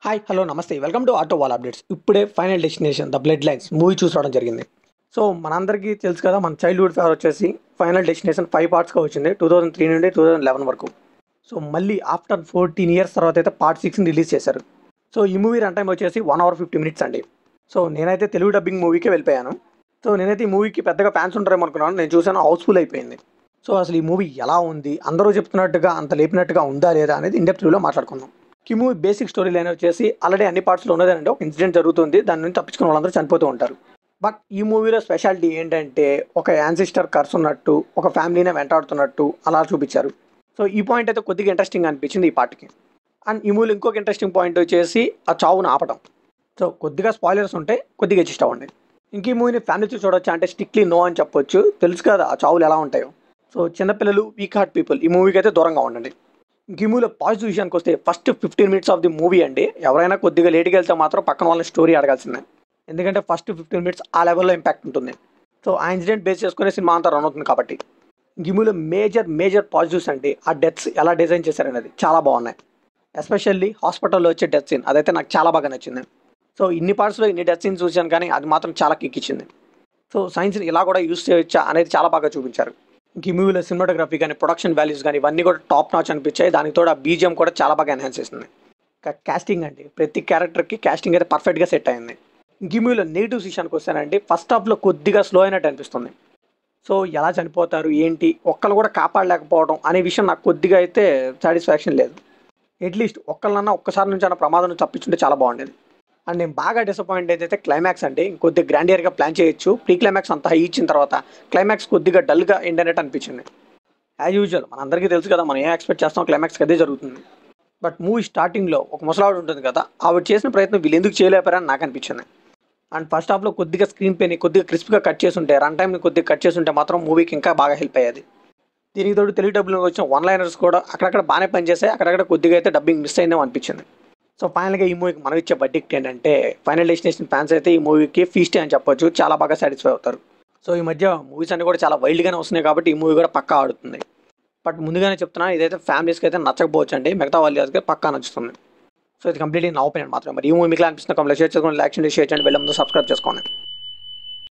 Hi hello నమస్తే welcome to auto wall updates. ఇప్పుడే final destination the bloodlines movie చూసి రావడం జరిగింది. సో మనందరికీ తెలుసు కదా, మన చైల్డ్హుడ్ ఫేవర్ వచ్చేసి ఫైనల్ డెస్టినేషన్ 5 పార్ట్స్గా వచ్చింది 2003 నుండి 2011 వరకు. సో మళ్ళీ ఆఫ్టర్ 14 ఇయర్స్ తర్వాత అయితే పార్ట్ 6ని రిలీజ్ చేశారు. సో ఈ మూవీ రన్ టైం వచ్చేసి 1 hour 50 minutes అండి. సో నేనైతే తెలుగు డబ్బింగ్ మూవీకే వెళ్ళిపోయాను. సో నేనైతే ఈ మూవీకి పెద్దగా ఫ్యాన్స్ ఉంటారేమో అనుకున్నాను. నేను చూసాను, హౌస్ఫుల్ అయిపోయింది. సో అసలు ఈ మూవీ ఎలా ఉంది, అందరూ చెప్తున్నట్టుగా అంత లేపినట్టుగా ఉందా లేదా అనేది ఇండెప్త్ రివ్యూలో మాట్లాడుకుందాం. ఈ మూవీ బేసిక్ స్టోరీ లైన్ వచ్చేసి ఆల్రెడీ అన్ని పార్ట్స్లో ఉన్నదంటే ఒక ఇన్సిడెంట్ జరుగుతుంది, దాని నుంచి తప్పించుకున్న వాళ్ళందరూ చనిపోతూ ఉంటారు. బట్ ఈ మూవీలో స్పెషాలిటీ ఏంటంటే ఒక యాన్సిస్టర్ కర్స్ ఉన్నట్టు, ఒక ఫ్యామిలీనే వెంటాడుతున్నట్టు అలా చూపించారు. సో ఈ పాయింట్ అయితే కొద్దిగా ఇంట్రెస్టింగ్ అనిపించింది ఈ పార్ట్కి. అండ్ ఈ మూవీలో ఇంకొక ఇంట్రెస్టింగ్ పాయింట్ వచ్చేసి ఆ చావును ఆపడం. సో కొద్దిగా స్పాయిలర్స్ ఉంటే కొద్దిగా అడ్జస్ట్ అవ్వండి. ఇంక ఈ మూవీని ఫ్యామిలీతో చూడొచ్చా అంటే స్ట్రిక్ట్లీ నో అని చెప్పొచ్చు. తెలుసు కదా ఆ చావులు ఎలా ఉంటాయో. సో చిన్నపిల్లలు, వీక్ హార్ట్ పీపుల్ ఈ మూవీకి అయితే దూరంగా ఉండండి. ఇంక ఈ మూవీలో పాజిటివ్ విషయానికి వస్తే first 15 minutes of the movie అండి, ఎవరైనా కొద్దిగా లేట్గా వెళ్తే మాత్రం పక్కన వాళ్ళని స్టోరీ అడగాల్సిందే. ఎందుకంటే ఫస్ట్ 15 minutes ఆ లెవెల్లో ఇంపాక్ట్ ఉంటుంది. సో ఆ ఇన్సిడెంట్ బేస్ చేసుకునే సినిమా అంతా రన్ అవుతుంది కాబట్టి. ఇంక ఈ మూవీలో మేజర్ పాజిటివ్స్ అంటే ఆ డెత్స్ ఎలా డిజైన్ చేశారనేది చాలా బాగున్నాయి. ఎస్పెషల్లీ హాస్పిటల్లో వచ్చే డెత్ సీన్ అదైతే నాకు చాలా బాగా నచ్చింది. సో ఇన్ని పార్ట్స్లో ఇన్ని డెత్ సీన్స్ చూశాను, కానీ అది మాత్రం చాలా కిక్ ఇచ్చింది. సో సైన్స్ని ఇలా కూడా యూస్ చేయొచ్చా అనేది చాలా బాగా చూపించారు. ఇంక ఈ మూవీలో సినిమాటోగ్రఫీ కానీ, ప్రొడక్షన్ వాల్యూస్ కానీ ఇవన్నీ కూడా టాప్ నాచ్ అనిపించాయి. దానికి తోడు ఆ బీజిఎం కూడా చాలా బాగా ఎన్హాన్స్ చేసింది. ఇంకా కాస్టింగ్ అండి, ప్రతి క్యారెక్టర్కి కాస్టింగ్ అయితే పర్ఫెక్ట్గా సెట్ అయింది. ఇంక ఈ మూవీలో నెగిటివ్స్ విషయానికి వస్తానండి, ఫస్ట్ హాఫ్లో కొద్దిగా స్లో అయినట్టు అనిపిస్తుంది. సో ఎలా చనిపోతారు ఏంటి, ఒక్కళ్ళు కూడా కాపాడలేకపోవడం అనే విషయం నాకు కొద్దిగా అయితే సాటిస్ఫాక్షన్ లేదు. అట్లీస్ట్ ఒక్కళ్ళన్నా ఒక్కసారి నుంచి అన్న ప్రమాదం నుంచి తప్పించుంటే చాలా బాగుండేది. అండ్ నేను బాగా డిసప్పాయింట్ అయితే క్లైమాక్స్ అంటే ఇంకొద్దిగా గ్రాండియర్గా ప్లాన్ చేయొచ్చు. ప్రీ క్లైమాక్స్ అంతా హై ఇచ్చిన తర్వాత క్లైమాక్స్ కొద్దిగా డల్గా ఎండ్ అనేట్టు అనిపించింది. యాజ్ యూజువల్ మనందరికీ తెలుసు కదా, మనం ఏం ఎక్స్పెక్ట్ చేస్తాం క్లైమాక్స్కి అదే జరుగుతుంది. బట్ మూవీ స్టార్టింగ్లో ఒక ముసలావిడ ఉంటుంది కదా, ఆవిడ చేసిన ప్రయత్నం వీళ్ళు ఎందుకు చేయలేపారని నాకు అనిపించింది. అండ్ ఫస్ట్ హాఫ్లో కొద్దిగా స్క్రీన్ పేని కొద్దిగా క్రిస్ప్గా కట్ చేసి ఉంటే, రన్ టైంని కొద్దిగా కట్ చేసి ఉంటే మాత్రం మూవీకి ఇంకా బాగా హెల్ప్ అయ్యేది. దీనికి తోడు తెలుగు డబ్బింగ్ వచ్చిన వన్ లైనర్స్ కూడా అక్కడక్కడ బాగానే పనిచేసాయి, అక్కడక్కడ కొద్దిగా అయితే డబ్బింగ్ మిస్ అయిందేమో అనిపించింది. సో ఫైనల్గా ఈ మూవీకి మనం ఇచ్చే బడ్జెక్ట్ ఏంటంటే, ఫైనల్ డెస్టినేషన్ ఫ్యాన్స్ అయితే ఈ మూవీకి ఫీస్టే అని చెప్పొచ్చు, చాలా బాగా సాటిస్ఫై అవుతారు. సో ఈ మధ్య మూవీస్ అన్ని కూడా చాలా వైల్డ్గానే వస్తున్నాయి కాబట్టి ఈ మూవీ కూడా పక్కా ఆడుతుంది. బట్ ముందుగానే చెప్తున్నా, ఇదైతే ఫ్యామిలీస్కి అయితే నచ్చకపోవచ్చు అండి, మిగతా వాళ్ళకి పక్కా నచ్చుతుంది. సో ఇది కంప్లీట్లీ నా ఒపీనియన్ మాత్రమే. మరి ఈ మూవీ మీకు అనిపిస్తున్న కామెంట్లో షేర్ చేసుకోండి, లైక్ చేయండి, షేర్ చేయండి, వెళ్ళే ముందు సబ్స్క్రైబ్ చేసుకోండి.